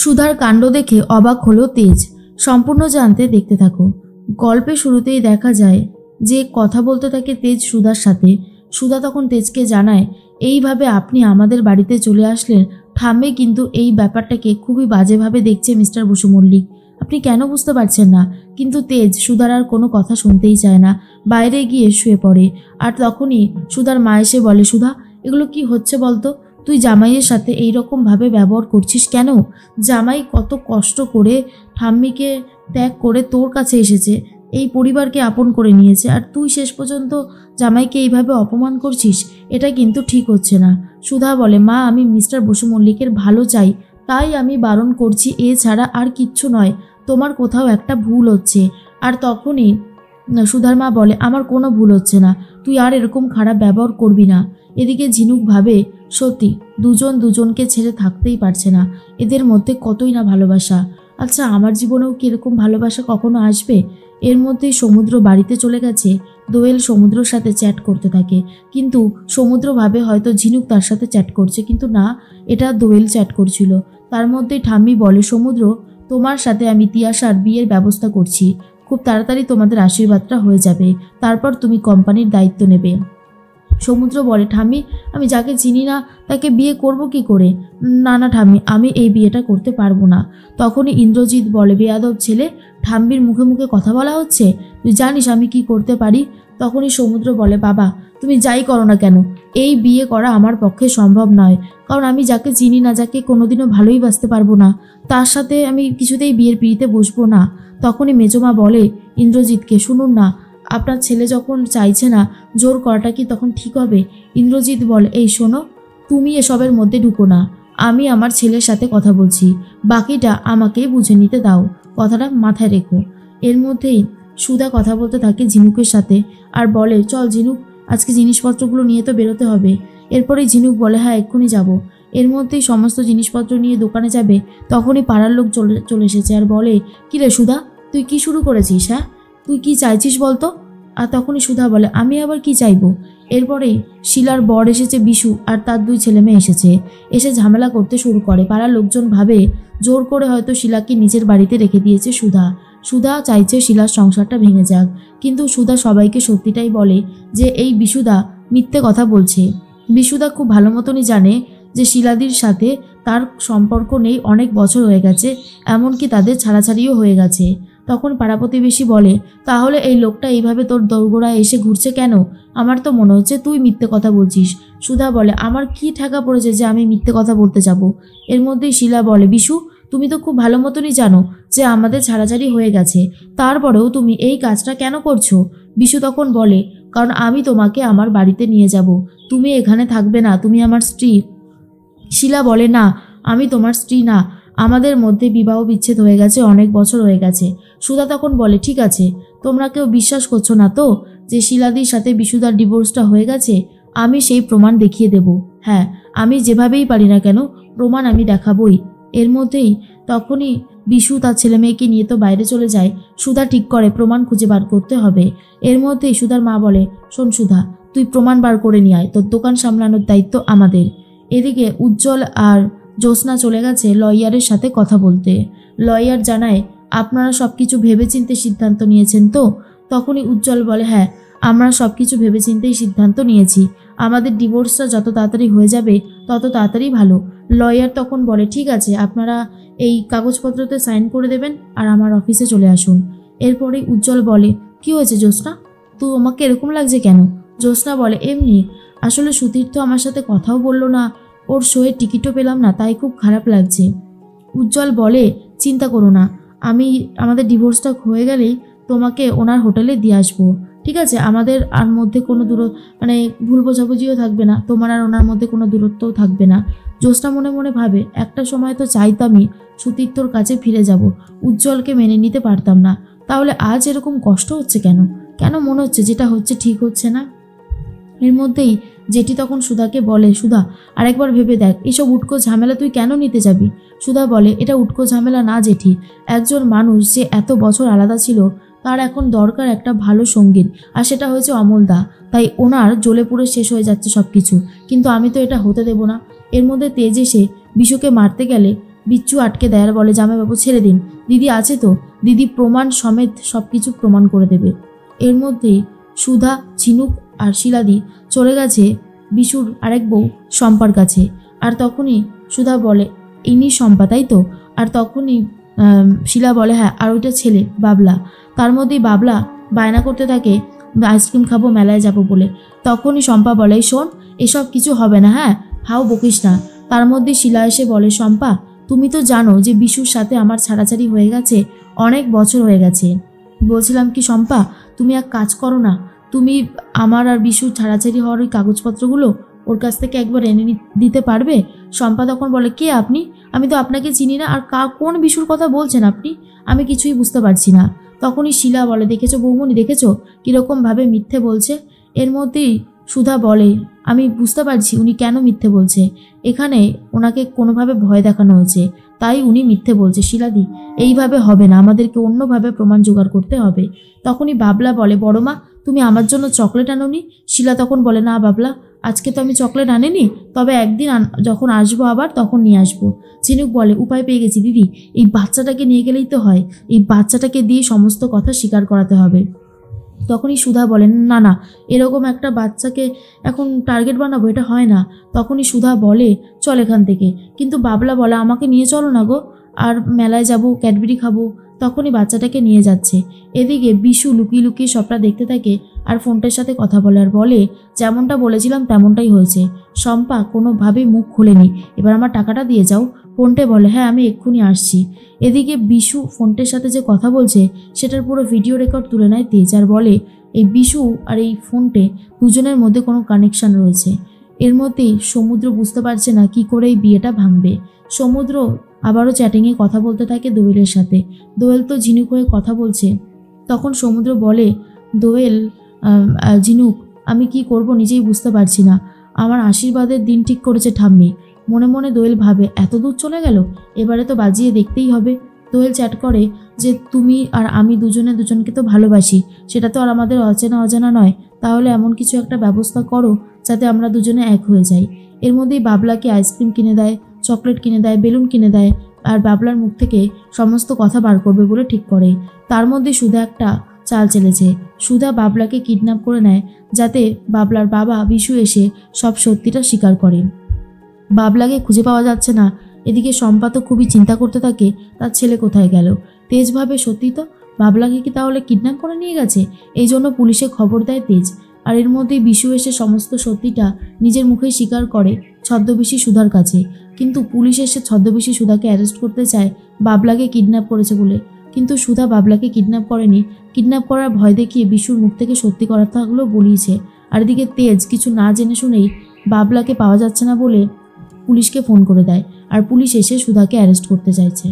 সুধার কাণ্ড দেখে অবাক হলো তেজ। সম্পূর্ণ জানতে দেখতে থাকো। গল্পে শুরুতেই দেখা যায় যে কথা বলতে থাকে তেজ সুধার সাথে। সুধা তখন তেজকে জানায়, এইভাবে আপনি আমাদের বাড়িতে চলে আসলেন, ঠাম্মি কিন্তু এই ব্যাপারটাকে খুবই বাজেভাবে দেখছে মিস্টার বসু মল্লিক। আপনি কেন বুঝতে পারছেন না? কিন্তু তেজ সুধার আর কোনো কথা শুনতেই চায় না, বাইরে গিয়ে শুয়ে পড়ে। আর তখনই সুধার মা এসে বলে, সুধা, এগুলো কি হচ্ছে বলতো? তুই জামাইয়ের সাথে এইরকমভাবে ব্যবহার করছিস কেন? জামাই কত কষ্ট করে ঠাম্মিকে ত্যাগ করে তোর কাছে এসেছে, এই পরিবারকে আপন করে নিয়েছে, আর তুই শেষ পর্যন্ত জামাইকে এইভাবে অপমান করছিস। এটা কিন্তু ঠিক হচ্ছে না। সুধা বলে, মা, আমি মিস্টার বসু মল্লিকের ভালো চাই, তাই আমি বারণ করছি, এছাড়া আর কিচ্ছু নয়। তোমার কোথাও একটা ভুল হচ্ছে। আর তখনই সুধার মা বলে, আমার কোনো ভুল হচ্ছে না, তুই আর এরকম খারাপ ব্যবহার করবি না। এদিকে ঝিনুক ভাবে, সত্যি দুজন দুজনকে ছেড়ে থাকতেই পারছে না, এদের মধ্যে কতই না ভালোবাসা। আচ্ছা, আমার জীবনেও কি এরকম ভালোবাসা কখনো আসবে? এর মধ্যেই সমুদ্র বাড়িতে চলে গেছে। দোয়েল সমুদ্রর সাথে চ্যাট করতে থাকে, কিন্তু সমুদ্র ভাবে হয়তো ঝিনুক তার সাথে চ্যাট করছে, কিন্তু না, এটা দোয়েল চ্যাট করছিল। তার মধ্যেই ঠাম্মি বলে, সমুদ্র, তোমার সাথে আমি তিয়াশার বিয়ের ব্যবস্থা করছি, খুব তাড়াতাড়ি তোমাদের আশীর্বাদটা হয়ে যাবে, তারপর তুমি কোম্পানির দায়িত্ব নেবে। সমুদ্র বলে, ঠাম্মি, আমি যাকে চিনি না তাকে বিয়ে করব কি করে? না না ঠাম্মি, আমি এই বিয়েটা করতে পারবো না। তখনই ইন্দ্রজিৎ বলে, বেয়াদব ছেলে, ঠাম্মির মুখে মুখে কথা বলা হচ্ছে, তুই জানিস আমি কি করতে পারি? তখনই সমুদ্র বলে, বাবা, তুমি যাই করো না কেন, এই বিয়ে করা আমার পক্ষে সম্ভব নয়, কারণ আমি যাকে চিনি না, যাকে কোনোদিনও ভালোই বাসতে পারবো না, তার সাথে আমি কিছুতেই বিয়ের পিড়িতে বসবো না। তখনই মেজমা বলে ইন্দ্রজিৎকে, শুনুন না, আপনার ছেলে যখন চাইছে না, জোর করাটা কি তখন ঠিক হবে? ইন্দ্রজিৎ বলে, এই শোনো, তুমি এসবের মধ্যে ঢুকো না, আমি আমার ছেলের সাথে কথা বলছি, বাকিটা আমাকেই বুঝে নিতে দাও, কথাটা মাথায় রেখো। এর মধ্যেই সুধা কথা বলতে থাকে ঝিনুকের সাথে আর বলে, চল ঝিনুক, আজকে জিনিসপত্রগুলো নিয়ে তো বেরোতে হবে। এরপরেই ঝিনুক বলে, হ্যাঁ, এক্ষুনি যাব। এর মধ্যেই সমস্ত জিনিসপত্র নিয়ে দোকানে যাবে, তখনই পাড়ার লোক চলে এসেছে আর বলে, কিরে সুধা, তুই কি শুরু করেছিস? হ্যাঁ, তুই কি চাইছিস বলতো? আর তখনই সুধা বলে, আমি আবার কি চাইবো? এরপরেই শিলার বর এসেছে বিশু, আর তার 2 ছেলে মেয়ে এসে ঝামেলা করতে শুরু করে। পাড়ার লোকজন ভাবে জোর করে হয়তো শিলাকে নিজের বাড়িতে রেখে দিয়েছে সুধা চাইছে শিলার সংসারটা ভেঙে যাক, কিন্তু সুধা সবাইকে সত্যিটাই বলে যে এই বিশুদা মিথ্যে কথা বলছে। বিশুদা খুব ভালো মতনই জানে যে শিলাদির সাথে তার সম্পর্ক নেই, অনেক বছর হয়ে গেছে, এমনকি তাদের ছাড়াছাড়িও হয়ে গেছে। তখন পাড়া প্রতিবেশী বলে, তাহলে এই লোকটা এইভাবে তোর দোরগোড়ায় এসে ঘুরছে কেন? আমার তো মনে হচ্ছে তুই মিথ্যে কথা বলছিস। সুধা বলে, আমার কি ঠেকা পড়েছে যে আমি মিথ্যে কথা বলতে যাব? এর মধ্যেই শিলা বলে, বিশু, তুমি তো খুব ভালো মতনই জানো যে আমাদের ছাড়াছাড়ি হয়ে গেছে, তারপরেও তুমি এই কাজটা কেন করছো? বিশু তখন বলে, কারণ আমি তোমাকে আমার বাড়িতে নিয়ে যাব, তুমি এখানে থাকবে না, তুমি আমার স্ত্রী। শিলা বলে, না, আমি তোমার স্ত্রী না, আমাদের মধ্যে বিবাহ বিচ্ছেদ হয়ে গেছে, অনেক বছর হয়ে গেছে। সুধা তখন বলে, ঠিক আছে, তোমরা কেউ বিশ্বাস করছো না তো যে শিলাদির সাথে বিশুদার ডিভোর্সটা হয়ে গেছে? আমি সেই প্রমাণ দেখিয়ে দেব। হ্যাঁ, আমি যেভাবেই পারি না কেন, প্রমাণ আমি দেখাবই। এর মধ্যেই তখনই বিশু তার ছেলে মেয়েকে নিয়ে তো বাইরে চলে যায়। সুধা ঠিক করে প্রমাণ খুঁজে বার করতে হবে। এর মধ্যেই সুধার মা বলে, শোন সুধা, তুই প্রমাণ বার করে নিয়ে আয়, তোর দোকান সামলানোর দায়িত্ব আমাদের। এদিকে উজ্জ্বল আর জ্যোৎস্না চলে গেছে লয়ারের সাথে কথা বলতে। লয়ার জানায়, আপনারা সব কিছু ভেবেচিন্তে সিদ্ধান্ত নিয়েছেন তো? তখনই উজ্জ্বল বলে, হ্যাঁ, আমরা সব কিছু ভেবেচিন্তেই সিদ্ধান্ত নিয়েছি, আমাদের ডিভোর্সটা যত তাড়াতাড়ি হয়ে যাবে তত তাড়াতাড়ি ভালো। লয়ার তখন বলে, ঠিক আছে, আপনারা এই কাগজপত্রতে সাইন করে দেবেন আর আমার অফিসে চলে আসুন। এরপরেই উজ্জ্বল বলে, কি হয়েছে জ্যোৎস্না, তুই আমাকে এরকম লাগছে কেন? জ্যোৎস্না বলে, এমনি, আসলে সুতীর্থ আমার সাথে কথাও বললো না, ওর শোয়ের টিকিটও পেলাম না, তাই খুব খারাপ লাগছে। উজ্জ্বল বলে, চিন্তা করো না, আমাদের ডিভোর্সটা হয়ে গেলেই তোমাকে ওনার হোটেলে দিয়ে আসবো, ঠিক আছে? আমাদের আর মধ্যে কোনো ভুল বোঝাবুঝিও থাকবে না, তোমার আর ওনার মধ্যে কোনো দূরত্বও থাকবে না। জ্যোৎস্না মনে মনে ভাবে, একটা সময় তো চাইতামই সুতীর্থর কাছে ফিরে যাব, উজ্জ্বলকে মেনে নিতে পারতাম না, তাহলে আজ এরকম কষ্ট হচ্ছে কেন? কেন মনে হচ্ছে যেটা হচ্ছে ঠিক হচ্ছে না? এর মধ্যেই জেঠি তখন সুধাকে বলে, সুধা, আরেকবার ভেবে দেখ, এসব উটকো ঝামেলা তুই কেন নিতে যাবি? সুধা বলে, এটা উটকো ঝামেলা না জেঠি, একজন মানুষ যে এত বছর আলাদা ছিল, তার এখন দরকার একটা ভালো সঙ্গীত, আর সেটা হয়েছে অমলদা, তাই ওনার জ্বলে পুড়ে শেষ হয়ে যাচ্ছে সব কিছু, কিন্তু আমি তো এটা হতে দেব না। এর মধ্যে তেজ এসে বিশুকে মারতে গেলে বিচ্ছু আটকে দেয় আর বলে, জামাইবাবু ছেড়ে দিন, দিদি আছে তো, দিদি প্রমাণ সমেত সব কিছু প্রমাণ করে দেবে। এর মধ্যেই সুধা, ঝিনুক আর শিলাদি চলে গেছে বিশুর আরেক বউ শম্পার কাছে। আর তখনই সুধা বলে, ইনি শম্পা তাই তো? আর তখনই শিলা বলে, হ্যাঁ, আর ওইটা ছেলে বাবলা। তার মধ্যেই বাবলা বায়না করতে থাকে আইসক্রিম খাবো, মেলায় যাব বলে। তখনই শম্পা বলে, শোন, এসব কিছু হবে না, হ্যাঁ, হাও বকিস না। তার মধ্যে শিলা এসে বলে, শম্পা তুমি তো জানো যে বিশুর সাথে আমার ছাড়াছাড়ি হয়ে গেছে, অনেক বছর হয়ে গেছে। বলছিলাম কি শম্পা, তুমি এক কাজ করো না, তুমি আমার আর বিশুর ছাড়াছাড়ি হওয়ার ওই কাগজপত্রগুলো ওর কাছ থেকে একবার এনে দিতে পারবে? শম্পা তখন বলে, কে আপনি? আমি তো আপনাকে চিনি না, আর কোন বিশুর কথা বলছেন আপনি? আমি কিছুই বুঝতে পারছি না। তখনই শিলা বলে, দেখেছো বৌমনি, দেখেছো কীরকমভাবে মিথ্যে বলছে? এর মধ্যেই সুধা বলে, আমি বুঝতে পারছি উনি কেন মিথ্যে বলছে, এখানে ওনাকে কোনোভাবে ভয় দেখানো হয়েছে, তাই উনি মিথ্যে বলছে। শিলাদি, এইভাবে হবে না, আমাদেরকে অন্যভাবে প্রমাণ জোগাড় করতে হবে। তখনই বাবলা বলে, বড়মা তুমি আমার জন্য চকলেট আনোনি? শিলা তখন বলে, না বাবলা, আজকে তো আমি চকলেট আনিনি, তবে একদিন যখন আসবো আবার তখন নিয়ে আসবো। ঝিনুক বলে, উপায় পেয়ে গেছি দিদি, এই বাচ্চাটাকে নিয়ে গেলেই তো হয়, এই বাচ্চাটাকে দিয়ে সমস্ত কথা স্বীকার করাতে হবে। তখনই সুধা বলেন, না না, এরকম একটা বাচ্চাকে এখন টার্গেট বানাবো, এটা হয় না। তখনই সুধা বলে, চল এখান থেকে। কিন্তু বাবলা বলে, আমাকে নিয়ে চলো না গো, আর মেলায় যাব, ক্যাডবেরি খাবো। তখনই বাচ্চাটাকে নিয়ে যাচ্ছে। এদিকে বিশু লুকিয়ে লুকিয়ে সবটা দেখতে থাকে আর ফোনটার সাথে কথা বলে, আর বলে, যেমনটা বলেছিলাম তেমনটাই হয়েছে, শম্পা কোনোভাবেই মুখ খুলেনি, এবার আমার টাকাটা দিয়ে যাও। ফোনটে বলে, হ্যাঁ আমি এক্ষুনি আসছি। এদিকে বিশু ফোনটের সাথে যে কথা বলছে সেটার পুরো ভিডিও রেকর্ড তুলে নেয় তেজ, আর বলে, এই বিশু আর এই ফোনটে দুজনের মধ্যে কোনো কানেকশন রয়েছে। এর মধ্যেই সমুদ্র বুঝতে পারছে না কি করে এই বিয়েটা ভাঙবে। সমুদ্র আবারও চ্যাটিংয়ে কথা বলতে থাকে দোয়েলের সাথে। দোয়েল তো ঝিনুক হয়ে কথা বলছে। তখন সমুদ্র বলে, দোয়েল, ঝিনুক, আমি কি করব নিজেই বুঝতে পারছি না, আমার আশীর্বাদের দিন ঠিক করেছে ঠাম্মি। মনে মনে দোয়েল ভাবে, এত দূর চলে গেল, এবারে তো বাজিয়ে দেখতেই হবে। দোয়েল চ্যাট করে যে, তুমি আর আমি দুজনে দুজনকে তো ভালোবাসি, সেটা তো আর আমাদের অচেনা অজানা নয়, তাহলে এমন কিছু একটা ব্যবস্থা করো যাতে আমরা দুজনে এক হয়ে যাই। এর মধ্যেই বাবলাকে আইসক্রিম কিনে দেয়, চকলেট কিনে দেয়, বেলুন কিনে দেয়, আর বাবলার মুখ থেকে সমস্ত কথা বার করবে বলে ঠিক করে। তার মধ্যে সুধা একটা চাল চেলেছে। সুধা বাবলাকে কিডন্যাপ করে নেয় যাতে বাবলার বাবা বিশু এসে সব সত্যিটা স্বীকার করে। বাবলাকে খুঁজে পাওয়া যাচ্ছে না। এদিকে শম্পা তো খুবই চিন্তা করতে থাকে, তার ছেলে কোথায় গেল। তেজ ভাবে, সত্যি তো, বাবলাকে কি তাহলে কিডন্যাপ করে নিয়ে গেছে? এই জন্য পুলিশে খবর দেয় তেজ। আর এর মধ্যেই বিশু এসে সমস্ত সত্যিটা নিজের মুখেই স্বীকার করে ছদ্মবেশী সুধার কাছে। কিন্তু পুলিশ এসে ছদ্মবেশী সুধাকে অ্যারেস্ট করতে চায় বাবলাকে কিডন্যাপ করেছে বলে, কিন্তু সুধা বাবলাকে কিডন্যাপ করেনি। কিডন্যাপ করার ভয় দেখিয়ে বিশুর মুখ থেকে সত্যি কথাগুলো বলিয়েছে। আর এদিকে তেজ কিছু না জেনে শুনেই বাবলাকে পাওয়া যাচ্ছে না বলে পুলিশকে ফোন করে দেয়, আর পুলিশ এসে সুধাকে অ্যারেস্ট করতে চাইছে।